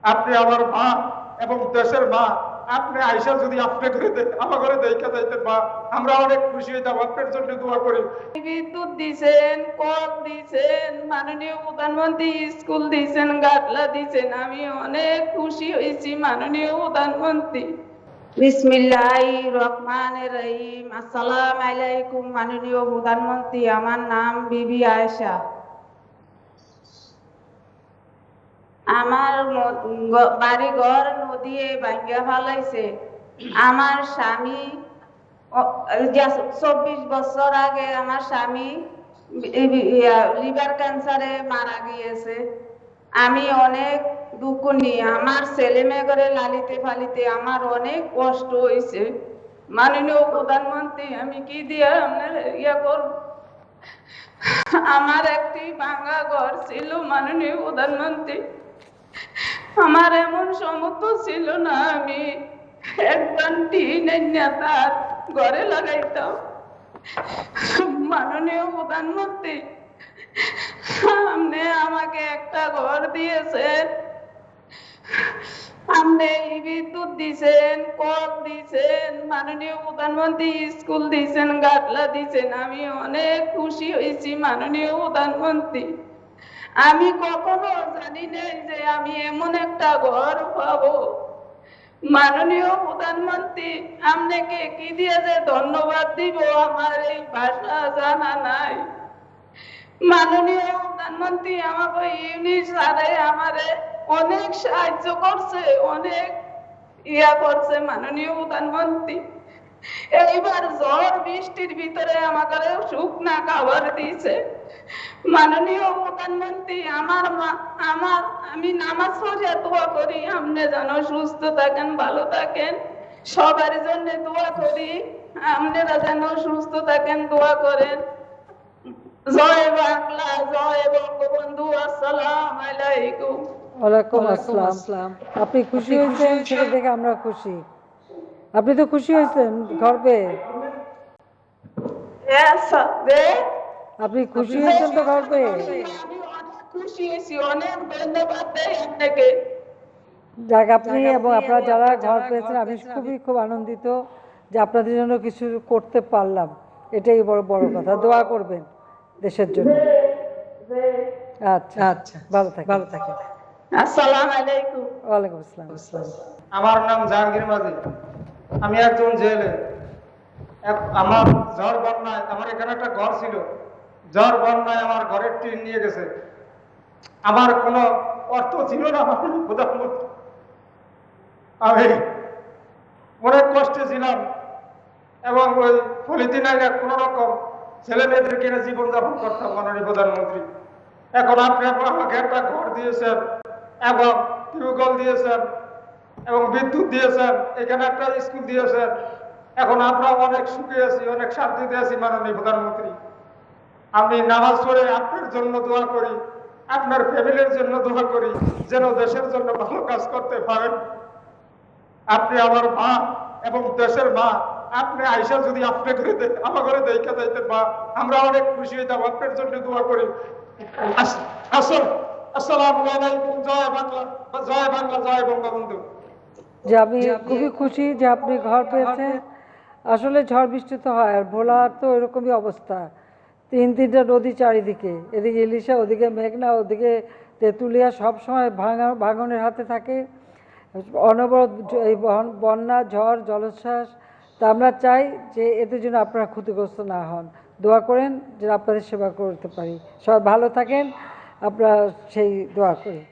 আপনি আমার মা এবং দেশের মা, আপনি আইসা যদি আপনি করে আমার ঘরে দেখা যাইতেন মা, আমরা অনেক খুশি হইতাম। আপনার জন্য দোয়া করি। বিদ্যুৎ দিছেন, কল দিছেন, মাননীয় প্রধানমন্ত্রী স্কুল দিছেন, গাটলা দিছেন। আমি অনেক খুশি হয়েছি মাননীয় প্রধানমন্ত্রী। বিসমিল্লাহির রহমানির রহিম। আসসালামু আলাইকুম মাননীয় প্রধানমন্ত্রী, আমার নাম বিবি আয়েশা। আমার বাড়ি ঘর নদী ভাঙ্গা ফেলাইছে। আমার স্বামী 24 বছর আগে আমার স্বামী লিভার ক্যান্সারে মারা গিয়েছে। আমি অনেক দুঃখ নিয়ে আমার ছেলে মেয়ে করে লালিতে ফালিতে আমার অনেক কষ্ট হয়েছে। মাননীয় প্রধানমন্ত্রী, আমি কি দিয়ে আপনার করব? আমার একটি ভাঙা ঘর ছিল মাননীয় প্রধানমন্ত্রী। আমার এমন সমর্থ ছিল না আমি একজন টিনের নেতার ঘরে লাগাইতাম। মাননীয় প্রধানমন্ত্রী, আপনি আমাকে একটা ঘর দিয়েছেন, আপনি বিদ্যুৎ দিছেন, কল দিছেন, মাননীয় প্রধানমন্ত্রী স্কুল দিছেন, গাটলা দিছেন। আমি অনেক খুশি হয়েছি মাননীয় প্রধানমন্ত্রী। আমি কখনো জানি নাই যে আমি এমন একটা ঘর পাবো। মাননীয় প্রধানমন্ত্রী, আপনাকে কি দিয়ে যে ধন্যবাদ দিব আমার এই ভাষা জানা নাই। মাননীয় প্রধানমন্ত্রী আমাকে ইউনিট স্যারে আমারে অনেক সাহায্য করছে, অনেক করছে। মাননীয় প্রধানমন্ত্রী, এইবার ঝড় বৃষ্টির ভিতরে আমাকে শুকনা খাবার দিয়েছে। মাননীয় প্রধানমন্ত্রী, আমি নামাজ পড়ে দোয়া করি আপনি যেন সুস্থ থাকেন, ভালো থাকেন। সবার জন্য দোয়া করি, আপনারা যেন সুস্থ থাকেন, দোয়া করেন। জয় বাংলা, জয় বঙ্গবন্ধু। আসসালামু আলাইকুম। ওয়ালাইকুম আসসালাম। আপনি খুশি হয়েছেন সেটা দেখে আমরা খুশি। আপনি তো খুশি হয়েছেন ঘর পেয়ে? আপনি খুশি হয়েছেন তো ঘর পেয়ে? আমি অনেক খুশি হয়েছি, অনেক ধন্যবাদ দেই আপনাকে। যাক, আপনি এবং আপনারা যারা ঘর পেয়েছেন, আমি খুব আনন্দিত যে আপনাদের জন্য কিছু করতে পারলাম। এটাই বড় কথা। দোয়া করবেন দেশের জন্য। আচ্ছা আচ্ছা, ভালো থাকেন। আসসালামু আলাইকুম। ওয়ালাইকুম আসসালাম। আমার নাম জাহাঙ্গীর মাঝি, আমি একজন জেলে। আমার ঝড় বন্যায়, আমার এখানে একটা ঘর ছিল, ঝড় বন্যায় আমার ঘরের টিন নিয়ে গেছে। আমার কোনো অর্থ ছিল না মাননীয় প্রধানমন্ত্রী, আমি অনেক কষ্টে ছিলাম এবং ওই পলিথিন আগে কোনো রকম ছেলে মেয়েদের কিনে জীবনযাপন করতাম মাননীয় প্রধানমন্ত্রী। এখন আপনি আমাকে একটা ঘর দিয়েছেন এবং টিউবওয়েল দিয়েছেন এবং বিদ্যুৎ দিয়েছেন, এখানে একটা স্কুল দিয়েছেন। এখন আমরা অনেক সুখে আছি, অনেক শান্তিতে আছি মাননীয় প্রধানমন্ত্রী। আমি নামাজ পড়ে আপনার জন্য দোয়া করি, আপনার ফ্যামিলির জন্য দোয়া করি, যেন দেশের জন্য ভালো কাজ করতে পারেন। আপনি আমার মা এবং দেশের মা, আপনি আইসা যদি আপনি করে আমার ঘরে দেখা যাইতেন মা, আমরা অনেক খুশি হইতাম। আপনার জন্য দোয়া করি। আসসালামু আলাইকুম। জয় বাংলা, জয় বাংলা, জয় বঙ্গবন্ধু। যে আমি খুবই খুশি যে আপনি ঘর পেয়েছেন। আসলে ঝড় বৃষ্টি তো হয়, আর ভোলার তো এরকমই অবস্থা। তিনটা নদী চারিদিকে, এদিকে ইলিশা, ওদিকে মেঘনা, ওদিকে তেঁতুলিয়া, সবসময় ভাঙনের হাতে থাকে। অনবরত এই বন্যা, ঝড়, জলোচ্ছ্বাস। তা আমরা চাই যে এদের জন্য আপনারা ক্ষতিগ্রস্ত না হন। দোয়া করেন যে আপনাদের সেবা করতে পারি। সবাই ভালো থাকেন, আপনারা সেই দোয়া করি।